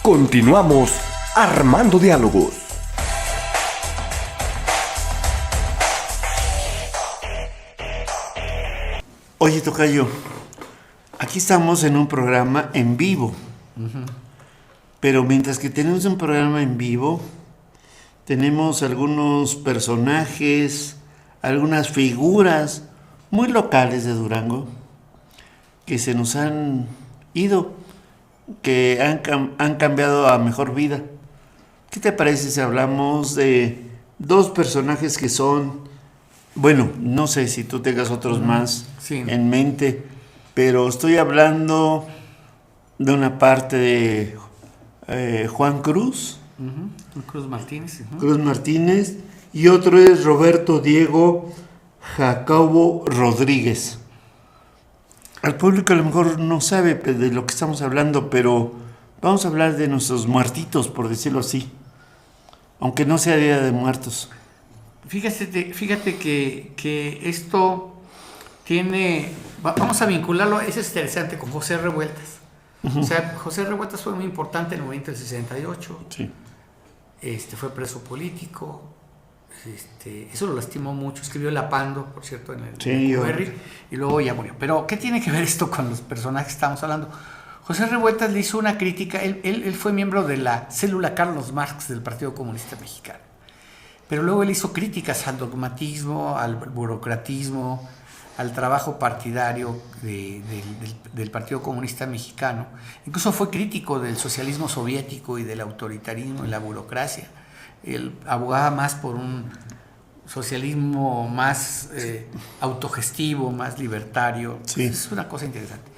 Continuamos armando diálogos. Oye, tocayo, aquí estamos en un programa en vivo. Pero mientras que tenemos un programa en vivo, tenemos algunos personajes, algunas figuras muy locales de Durango que se nos han ido, que han cambiado a mejor vida. ¿Qué te parece si hablamos de dos personajes que son, bueno, no sé si tú tengas otros más en mente, pero estoy hablando de una parte de Juan Cruz. Cruz Martínez. Cruz Martínez, y otro es Roberto Diego Jacobo Rodríguez. Al público a lo mejor no sabe de lo que estamos hablando, pero vamos a hablar de nuestros muertitos, por decirlo así, aunque no sea Día de Muertos. Fíjate que esto tiene, vamos a vincularlo, eso es interesante, con José Revueltas. O sea, José Revueltas fue muy importante en el movimiento del 68. Sí. Fue preso político. Eso lo lastimó mucho. Escribió El Apando, por cierto, en el Cuberry, y luego ya murió. Pero, ¿qué tiene que ver esto con los personajes que estamos hablando? José Revueltas le hizo una crítica. Él fue miembro de la célula Carlos Marx del Partido Comunista Mexicano. Pero luego él hizo críticas al dogmatismo, al burocratismo, al trabajo partidario del Partido Comunista Mexicano. Incluso fue crítico del socialismo soviético y del autoritarismo y la burocracia. Él abogaba más por un socialismo más autogestivo, más libertario. Sí. Es una cosa interesante.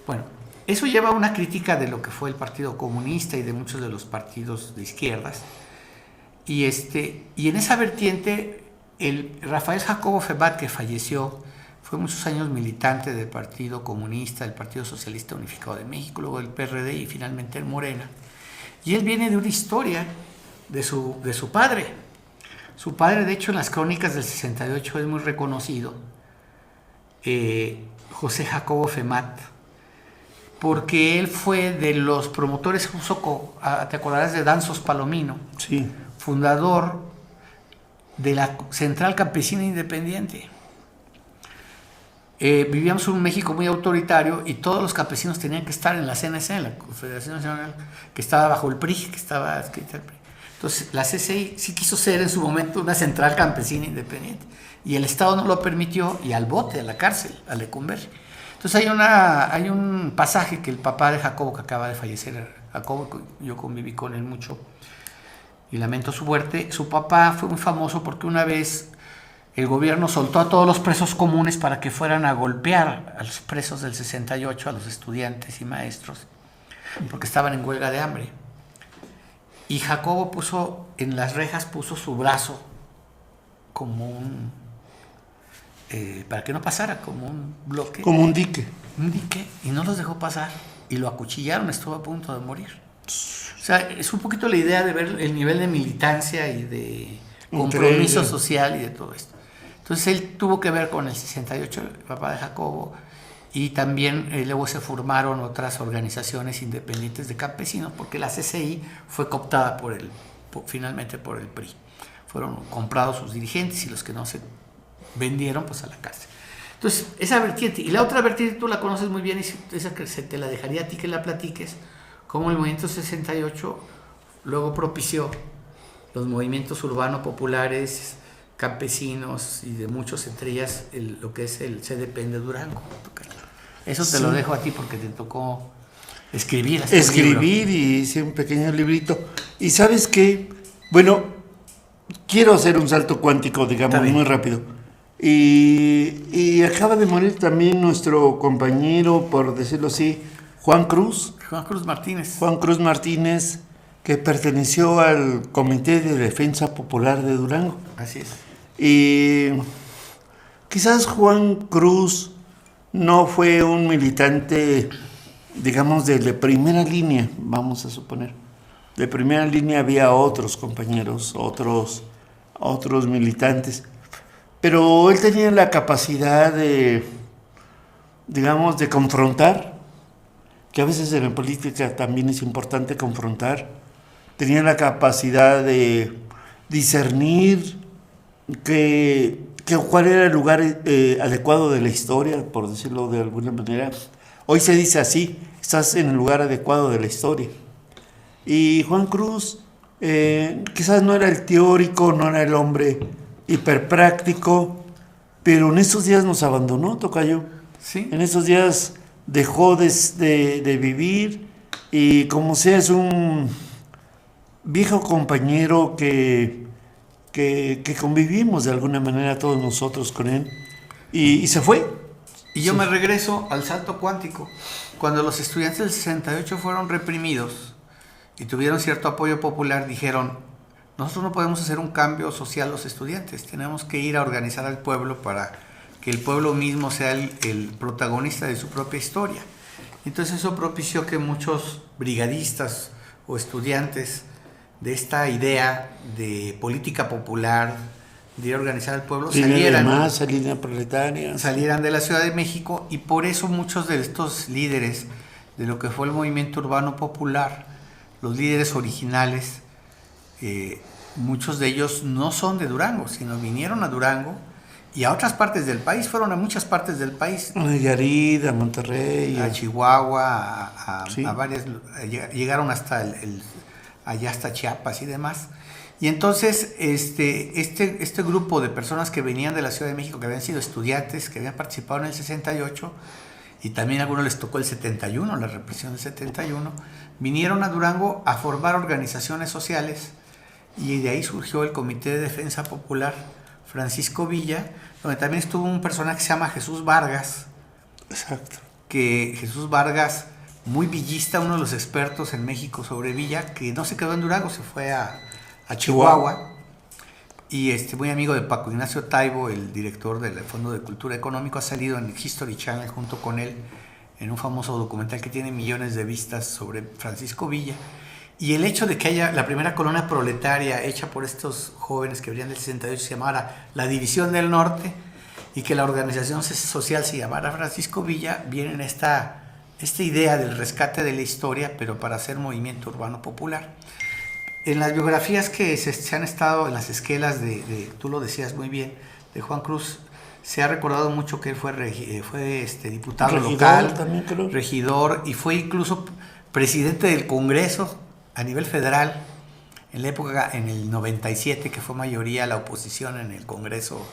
Bueno, eso lleva a una crítica de lo que fue el Partido Comunista y de muchos de los partidos de izquierdas. Y en esa vertiente, el Rafael Jacobo Femat, que falleció, fue muchos años militante del Partido Comunista, del Partido Socialista Unificado de México, luego del PRD y finalmente el Morena. Y él viene de una historia de su padre. Su padre, de hecho, en las crónicas del 68 es muy reconocido, José Jacobo Femat, porque él fue de los promotores, ¿te acordarás de Danzos Palomino? Sí. Fundador de la Central Campesina Independiente. Vivíamos en un México muy autoritario y todos los campesinos tenían que estar en la CNC, en la Confederación Nacional, que estaba bajo el PRI, que estaba adscrita al PRI. Entonces, la CCI sí quiso ser en su momento una central campesina independiente y el Estado no lo permitió, y al bote, a la cárcel, a Lecumberri. Entonces hay un pasaje que el papá de Jacobo, que acaba de fallecer, Jacobo, yo conviví con él mucho y lamento su muerte. Su papá fue muy famoso porque una vez el gobierno soltó a todos los presos comunes para que fueran a golpear a los presos del 68, a los estudiantes y maestros, porque estaban en huelga de hambre. Y Jacobo puso en las rejas, puso su brazo como para que no pasara, como un bloque. Como un dique. Un dique, y no los dejó pasar. Y lo acuchillaron, estuvo a punto de morir. O sea, es un poquito la idea de ver el nivel de militancia y de compromiso social y de todo esto. Entonces él tuvo que ver con el 68, el papá de Jacobo, y también luego se formaron otras organizaciones independientes de campesinos, porque la CCI fue cooptada finalmente por el PRI. Fueron comprados sus dirigentes y los que no se vendieron, pues a la cárcel. Entonces, esa vertiente. Y la otra vertiente tú la conoces muy bien, y esa que te la dejaría a ti que la platiques, cómo el movimiento 68 luego propició los movimientos urbanos populares, campesinos y de muchos, entre ellas lo que es el CDP de Durango. Eso te lo dejo a ti porque te tocó escribir. Escribir y hice un pequeño librito. ¿Y sabes qué? Bueno, quiero hacer un salto cuántico, digamos, muy rápido. Y acaba de morir también nuestro compañero, por decirlo así, Juan Cruz Martínez. Juan Cruz Martínez, que perteneció al Comité de Defensa Popular de Durango. Así es. Y quizás Juan Cruz no fue un militante, digamos, de primera línea, vamos a suponer. De primera línea había otros compañeros, otros militantes. Pero él tenía la capacidad de, digamos, de confrontar que a veces en la política también es importante confrontar. Tenían la capacidad de discernir cuál era el lugar adecuado de la historia, por decirlo de alguna manera. Hoy se dice así, estás en el lugar adecuado de la historia. Y Juan Cruz quizás no era el teórico, no era el hombre hiperpráctico, pero en esos días nos abandonó, tocayo. Sí. En esos días dejó de vivir, y como sea, es un viejo compañero que convivimos de alguna manera todos nosotros con él, y se fue. Y yo me regreso al salto cuántico. Cuando los estudiantes del 68 fueron reprimidos y tuvieron cierto apoyo popular, dijeron: nosotros no podemos hacer un cambio social los estudiantes, tenemos que ir a organizar al pueblo para que el pueblo mismo sea el protagonista de su propia historia. Entonces eso propició que muchos brigadistas o estudiantes de esta idea de política popular, de ir a organizar al pueblo, salieran de la Ciudad de México, y por eso muchos de estos líderes de lo que fue el movimiento urbano popular, los líderes originales, muchos de ellos no son de Durango, sino vinieron a Durango y a otras partes del país, fueron a muchas partes del país. A Nayarit, a Monterrey, a Chihuahua, sí, a varias, llegaron hasta allá hasta Chiapas y demás. Y entonces este grupo de personas que venían de la Ciudad de México, que habían sido estudiantes, que habían participado en el 68, y también a algunos les tocó el 71, la represión del 71, vinieron a Durango a formar organizaciones sociales, y de ahí surgió el Comité de Defensa Popular Francisco Villa, donde también estuvo un personaje que se llama Jesús Vargas. Exacto. Que Jesús Vargas, muy villista, uno de los expertos en México sobre Villa, que no se quedó en Durango, se fue a Chihuahua, y muy amigo de Paco Ignacio Taibo, el director del Fondo de Cultura Económico, ha salido en History Channel junto con él en un famoso documental que tiene millones de vistas sobre Francisco Villa. Y el hecho de que haya la primera colonia proletaria hecha por estos jóvenes que venían del 68 se llamara la División del Norte, y que la organización social se llamara Francisco Villa, viene en esta idea del rescate de la historia, pero para hacer movimiento urbano popular. En las biografías que se han estado, en las esquelas tú lo decías muy bien, de Juan Cruz, se ha recordado mucho que él fue diputado local, también, regidor, y fue incluso presidente del Congreso a nivel federal en la época, en el 97, que fue mayoría la oposición en el Congreso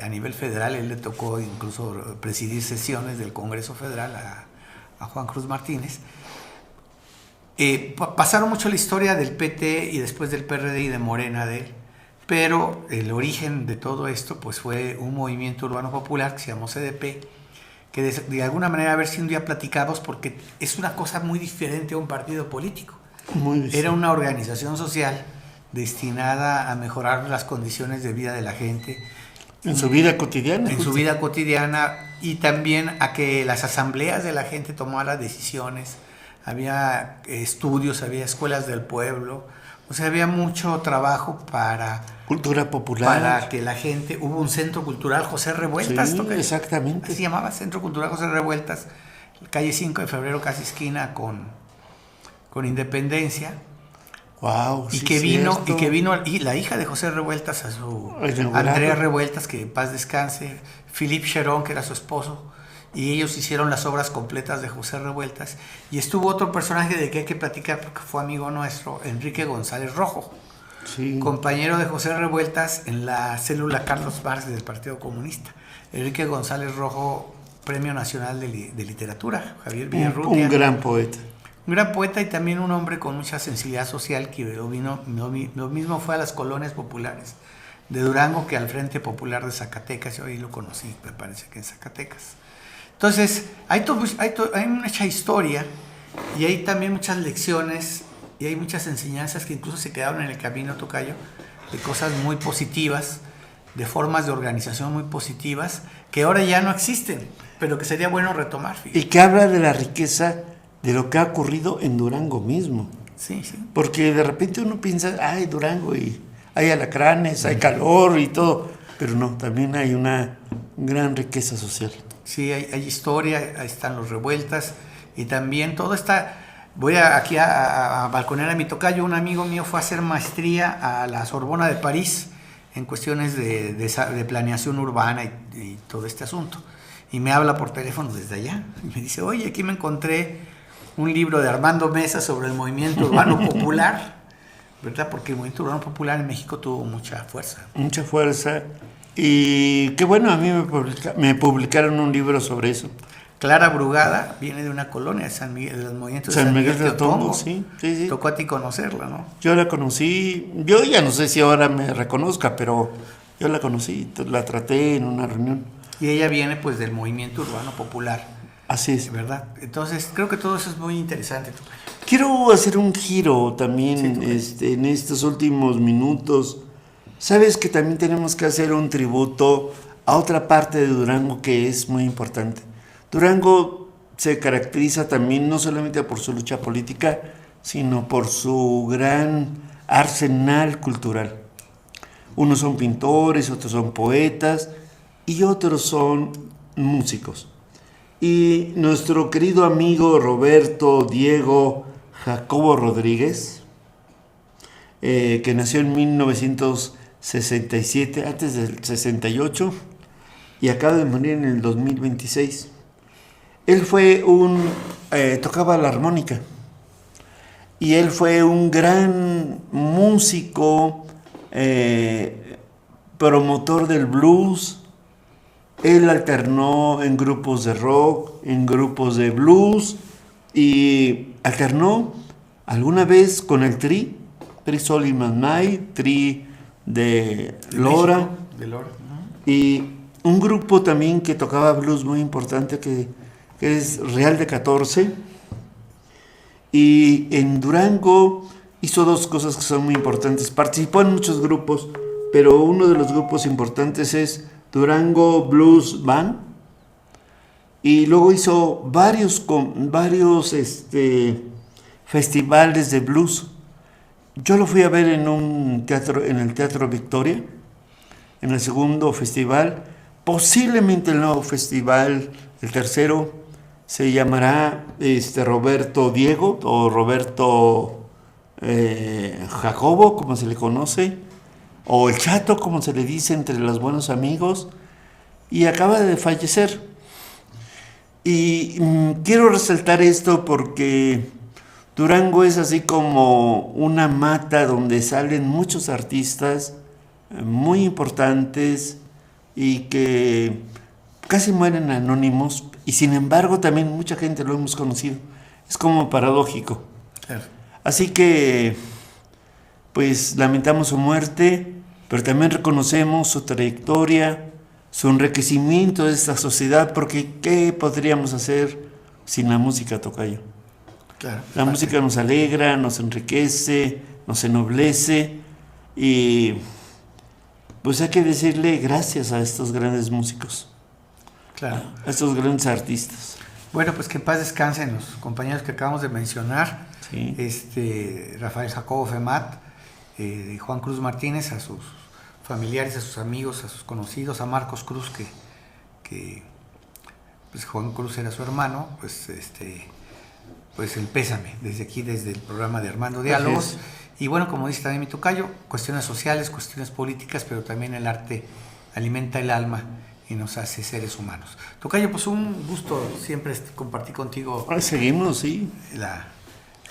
a nivel federal. Él le tocó incluso presidir sesiones del Congreso Federal a Juan Cruz Martínez. Pasaron mucho la historia del PT y después del PRD y de Morena de él, pero el origen de todo esto pues fue un movimiento urbano popular que se llamó CDP, que de alguna manera, a ver si un día platicamos, porque es una cosa muy diferente a un partido político. Era una organización social destinada a mejorar las condiciones de vida de la gente. En su vida cotidiana. En su vida cotidiana, y también a que las asambleas de la gente tomaran decisiones. Había estudios, había escuelas del pueblo, o sea, había mucho trabajo para cultura popular, para que la gente. Hubo un centro cultural José Revueltas, sí, exactamente, así se llamaba, Centro Cultural José Revueltas, calle 5 de Febrero, casi esquina con Independencia. Wow, y sí, que vino y la hija de José Revueltas, Andrea Revueltas, que en paz descanse, Philippe Cherón, que era su esposo, y ellos hicieron las obras completas de José Revueltas. Y estuvo otro personaje de que hay que platicar porque fue amigo nuestro, Enrique González Rojo, sí, compañero de José Revueltas en la célula Carlos Marx del Partido Comunista. Enrique González Rojo, Premio Nacional de Literatura, Javier Villarrutia. Un gran poeta. Un gran poeta, y también un hombre con mucha sensibilidad social, que lo mismo fue a las colonias populares de Durango que al Frente Popular de Zacatecas. Yo ahí lo conocí, me parece que en Zacatecas. Entonces, hay mucha historia, y hay también muchas lecciones, y hay muchas enseñanzas que incluso se quedaron en el camino, tocayo, de cosas muy positivas, de formas de organización muy positivas, que ahora ya no existen, pero que sería bueno retomar. Fíjate. Y que habla de la riqueza de lo que ha ocurrido en Durango mismo. Sí, sí. Porque de repente uno piensa, ay, Durango, y hay alacranes, hay calor y todo, pero no, también hay una gran riqueza social. Sí, hay historia, ahí están los Revueltas, Y también todo está... Voy aquí a balconear a mi tocayo. Un amigo mío fue a hacer maestría a la Sorbona de París en cuestiones de planeación urbana y todo este asunto. Y me habla por teléfono desde allá. Y me dice, oye, aquí me encontré un libro de Armando Mesa sobre el movimiento urbano popular, ¿verdad? Porque el movimiento urbano popular en México tuvo mucha fuerza. Mucha fuerza. Y qué bueno, a mí me publicaron un libro sobre eso. Clara Brugada viene de una colonia de San Miguel, de los movimientos de San Miguel de Otombo, sí. Tocó a ti conocerla, ¿no? Yo la conocí, yo ya no sé si ahora me reconozca, pero yo la conocí, la traté en una reunión. Y ella viene pues del movimiento urbano popular. Así es. ¿Verdad? Entonces creo que todo eso es muy interesante. Quiero hacer un giro también en estos últimos minutos. Sabes que también tenemos que hacer un tributo a otra parte de Durango que es muy importante. Durango se caracteriza también no solamente por su lucha política, sino por su gran arsenal cultural. Unos son pintores, otros son poetas y otros son músicos. Y nuestro querido amigo Roberto Diego Jacobo Rodríguez, que nació en 1967, antes del 68, y acaba de morir en el 2026. Él fue tocaba la armónica, y él fue un gran músico, promotor del blues. Él alternó en grupos de rock, en grupos de blues, y alternó alguna vez con el Tri Sol y Manmay, Tri de Lora, y un grupo también que tocaba blues muy importante que es Real de 14. Y en Durango hizo dos cosas que son muy importantes. Participó en muchos grupos, pero uno de los grupos importantes es Durango Blues Band, y luego hizo varios festivales de blues. Yo lo fui a ver en un teatro, en el Teatro Victoria, en el segundo festival. Posiblemente el nuevo festival, el tercero, se llamará Roberto Diego o Roberto Jacobo, como se le conoce, o el Chato, como se le dice entre los buenos amigos, y acaba de fallecer. Y quiero resaltar esto porque Durango es así como una mata donde salen muchos artistas muy importantes y que casi mueren anónimos, y sin embargo también mucha gente lo hemos conocido. Es como paradójico. Claro. Así que pues lamentamos su muerte, pero también reconocemos su trayectoria, su enriquecimiento de esta sociedad, porque ¿qué podríamos hacer sin la música, tocayo? Claro, la música nos alegra, nos enriquece, nos ennoblece, y pues hay que decirle gracias a estos grandes músicos, claro, a estos grandes artistas. Bueno, pues que en paz descansen los compañeros que acabamos de mencionar, sí. Rafael Jacobo Femat, Juan Cruz Martínez, a sus familiares, a sus amigos, a sus conocidos, a Marcos Cruz, que pues Juan Cruz era su hermano, pues el pésame desde aquí, desde el programa de Armando Diálogos. Y bueno, como dice también mi tocayo, cuestiones sociales, cuestiones políticas, pero también el arte alimenta el alma y nos hace seres humanos. Tocayo, pues un gusto siempre compartir contigo. Seguimos, sí.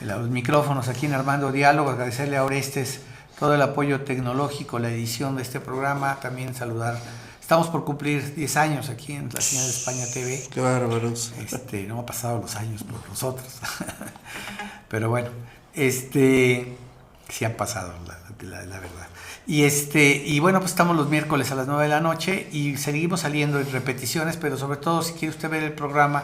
Los micrófonos aquí en Armando Diálogo, agradecerle a Orestes todo el apoyo tecnológico, la edición de este programa, también saludar. Estamos por cumplir 10 años aquí en la señal de España TV. Qué bárbaros. No ha pasado los años por nosotros. Pero bueno, sí han pasado, la verdad. Y bueno, pues estamos los miércoles a las 9 de la noche y seguimos saliendo en repeticiones, pero sobre todo si quiere usted ver el programa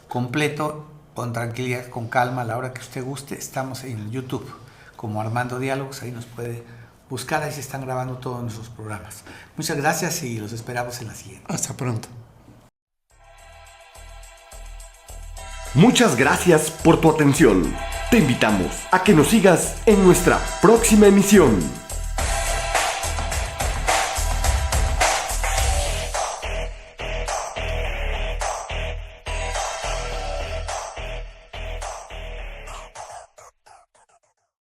completo, con tranquilidad, con calma, a la hora que usted guste, estamos en YouTube como Armando Diálogos, ahí nos puede buscar, ahí se están grabando todos nuestros programas. Muchas gracias y los esperamos en la siguiente. Hasta pronto. Muchas gracias por tu atención. Te invitamos a que nos sigas en nuestra próxima emisión.